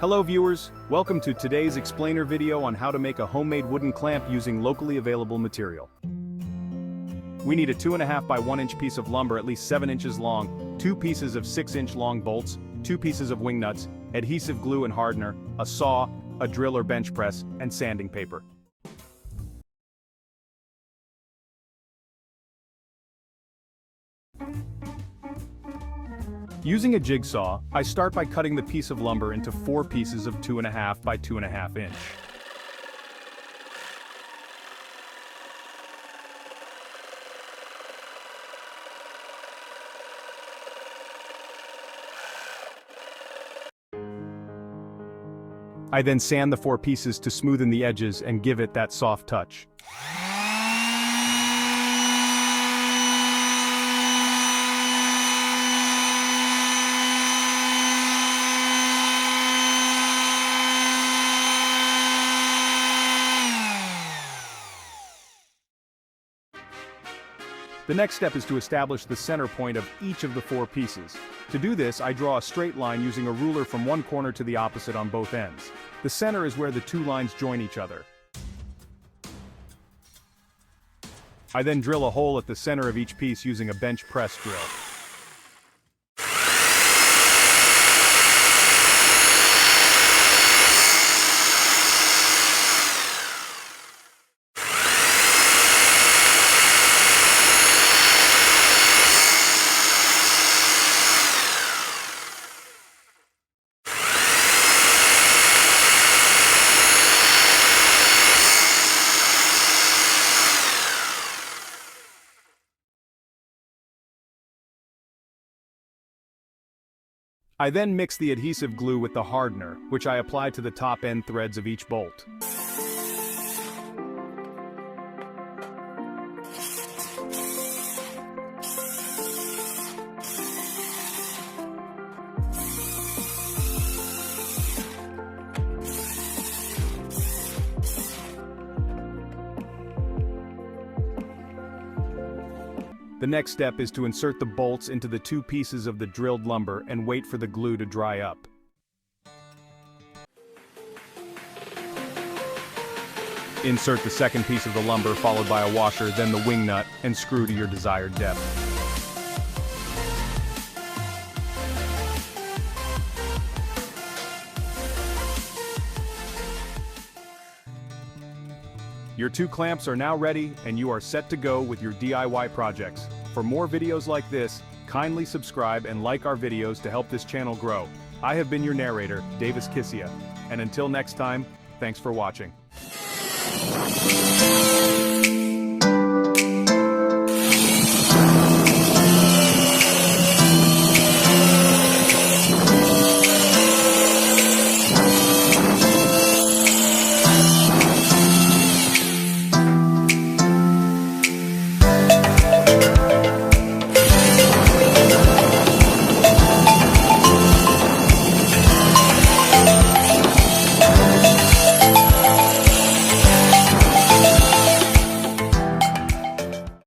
Hello viewers, welcome to today's explainer video on how to make a homemade wooden clamp using locally available material. We need a 2.5 by 1 inch piece of lumber at least 7 inches long, 2 pieces of 6-inch long bolts, 2 pieces of wing nuts, adhesive glue and hardener, a saw, a drill or bench press, and sanding paper. Using a jigsaw, I start by cutting the piece of lumber into 4 pieces of 2.5 by 2.5 inch. I then sand the 4 pieces to smoothen the edges and give it that soft touch. The next step is to establish the center point of each of the 4 pieces. To do this, I draw a straight line using a ruler from one corner to the opposite on both ends. The center is where the 2 lines join each other. I then drill a hole at the center of each piece using a bench press drill. I then mix the adhesive glue with the hardener, which I apply to the top end threads of each bolt. The next step is to insert the bolts into the 2 pieces of the drilled lumber and wait for the glue to dry up. Insert the second piece of the lumber followed by a washer, then the wing nut, and screw to your desired depth. Your 2 clamps are now ready, and you are set to go with your DIY projects. For more videos like this, kindly subscribe and like our videos to help this channel grow. I have been your narrator, Davis Kissia, and until next time, thanks for watching.